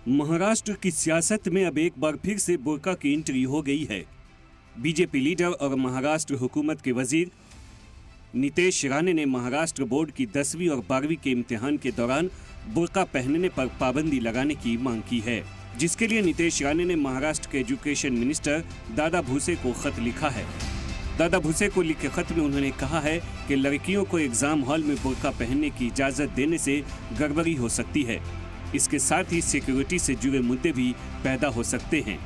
महाराष्ट्र की सियासत में अब एक बार फिर से बुर्का की एंट्री हो गई है। बीजेपी लीडर और महाराष्ट्र हुकूमत के वजीर नीतीश राणे ने महाराष्ट्र बोर्ड की 10वीं और 12वीं के इम्तिहान के दौरान बुर्का पहनने पर पाबंदी लगाने की मांग की है, जिसके लिए नीतीश राणे ने महाराष्ट्र के एजुकेशन मिनिस्टर दादा भुसे को खत लिखा है। दादा भुसे को लिखे खत में उन्होंने कहा है कि लड़कियों को एग्जाम हॉल में बुर्का पहनने की इजाज़त देने से गड़बड़ी हो सकती है। इसके साथ ही सिक्योरिटी से जुड़े मुद्दे भी पैदा हो सकते हैं।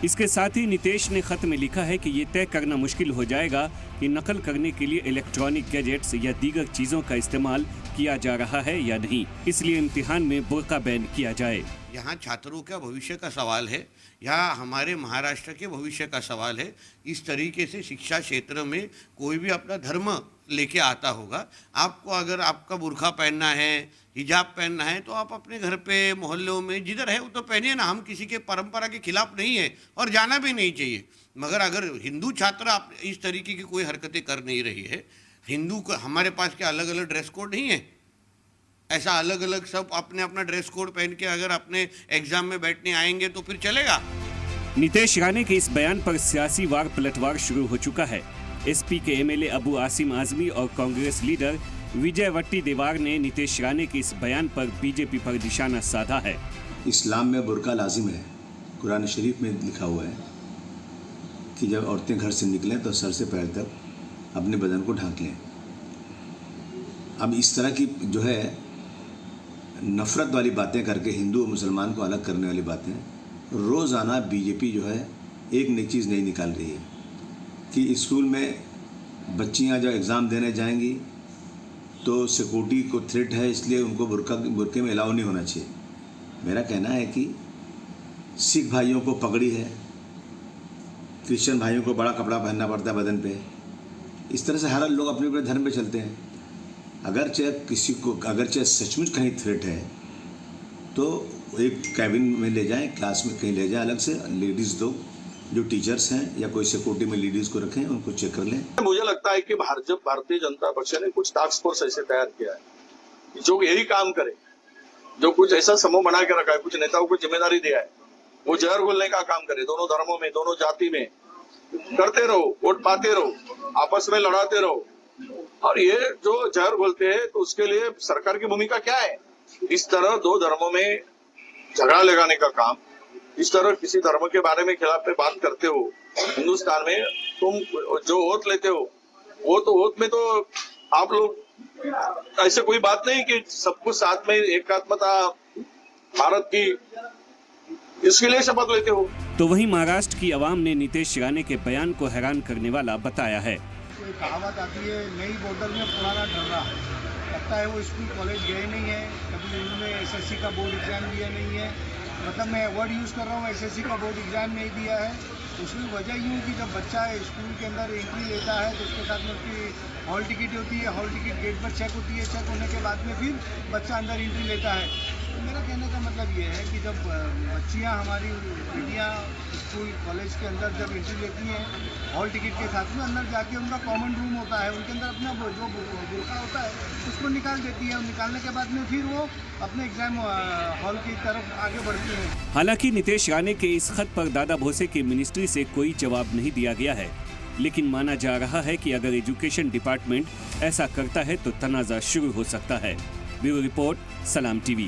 इसके साथ ही नीतीश ने खत में लिखा है कि ये तय करना मुश्किल हो जाएगा कि नकल करने के लिए इलेक्ट्रॉनिक गैजेट्स या दीगर चीज़ों का इस्तेमाल किया जा रहा है या नहीं, इसलिए इम्तिहान में बुर्का बैन किया जाए। यहाँ छात्रों का भविष्य का सवाल है, यहाँ हमारे महाराष्ट्र के भविष्य का सवाल है। इस तरीके से शिक्षा क्षेत्र में कोई भी अपना धर्म लेके आता होगा, आपको अगर आपका बुर्का पहनना है, हिजाब पहनना है, तो आप अपने घर पे, मोहल्लों में जिधर है वो तो पहनिए ना। हम किसी के परंपरा के खिलाफ नहीं है और जाना भी नहीं चाहिए। मगर अगर हिंदू छात्र आप इस तरीके की कोई हरकतें कर नहीं रही है, हिंदू को हमारे पास क्या अलग अलग ड्रेस कोड नहीं है? ऐसा अलग अलग सब अपने अपना ड्रेस कोड पहन के अगर अपने एग्जाम में बैठने आएंगे तो फिर चलेगा? नीतीश राणे के इस बयान पर सियासी वार पलटवार शुरू हो चुका है। एसपी के एमएलए अबू आसिम आजमी और कांग्रेस लीडर विजय वट्टीदेवार ने नीतीश राणे के इस बयान पर बीजेपी पर निशाना साधा है। इस्लाम में बुर्का लाजिम है। कुरान शरीफ में लिखा हुआ है कि जब औरतें घर से निकलें तो सर से पैर तक अपने बदन को ढांक लें। अब इस तरह की जो है नफरत वाली बातें करके हिंदू और मुसलमान को अलग करने वाली बातें रोज़ाना बीजेपी जो है एक नई चीज़ नहीं निकाल रही है कि स्कूल में बच्चियां जब एग्ज़ाम देने जाएंगी तो सिक्योरिटी को थ्रेट है, इसलिए उनको बुर्के में अलाउ नहीं होना चाहिए। मेरा कहना है कि सिख भाइयों को पगड़ी है, क्रिश्चियन भाइयों को बड़ा कपड़ा पहनना पड़ता है बदन पे। इस तरह से हर लोग अपने अपने धर्म पे चलते हैं। अगर चाहे सचमुच कहीं थ्रेट है तो एक कैबिन में ले जाएं, क्लास में कहीं ले जाएं, अलग से लेडीज़ लोग जो टीचर्स हैं या कोई सिक्योरिटी में लेडीज को रखें, उनको चेक कर लें। मुझे लगता है कि भारतीय जनता पक्ष ने कुछ टास्क फोर्स ऐसे तैयार किया है जो यही काम करे, जो कुछ ऐसा समूह बना के रखा है, कुछ नेताओं को जिम्मेदारी दिया है, वो जहर घोलने का काम करे। दोनों धर्मों में, दोनों जाति में करते रहो, वोट पाते रहो, आपस में लड़ाते रहो। और ये जो जहर घोलते हैं तो उसके लिए सरकार की भूमिका क्या है? इस तरह दो धर्मों में झगड़ा लगाने का काम, इस तरह किसी धर्म के बारे में खिलाफ में बात करते हो। हिंदुस्तान में तुम जो ओथ लेते हो, वो तो ओथ में तो आप लोग ऐसे कोई बात नहीं कि सब कुछ साथ में एकात्मता भारत की, इसके लिए शपथ लेते हो। तो वहीं महाराष्ट्र की आवाम ने नीतीश राणे के बयान को हैरान करने वाला बताया है। कोई कहावत आती है, नई बोतल में पुराना डर्रा। लगता है वो स्कूल कॉलेज गए नहीं है, कभी उन्होंने एसएससी का बोर्ड एग्जाम दिया नहीं है। मतलब मैं वर्ड यूज़ कर रहा हूँ, एसएससी का बोर्ड एग्जाम नहीं दिया है। उसकी वजह यूँ कि जब बच्चा स्कूल के अंदर एंट्री लेता है तो उसके साथ में उसकी हॉल टिकट होती है, हॉल टिकट गेट पर चेक होती है, चेक होने के बाद में फिर बच्चा अंदर एंट्री लेता है। तो मेरा कहने का मतलब ये है कि जब बच्चियाँ हमारी बेटियाँ स्कूल कॉलेज के अंदर जब एंट्री लेती हैं हॉल टिकट के साथ में, अंदर जाके उनका कॉमन रूम होता है, उनके अंदर अपना जो बुर्का होता है उसको निकाल देती है। निकालने के बाद में फिर वो अपने एग्जाम हॉल की तरफ आगे बढ़ती है। हालांकि नीतीश राणे के इस खत पर दादा भुसे की मिनिस्ट्री से कोई जवाब नहीं दिया गया है, लेकिन माना जा रहा है कि अगर एजुकेशन डिपार्टमेंट ऐसा करता है तो तनाज़ा शुरू हो सकता है। ब्यूरो रिपोर्ट, सलाम टीवी।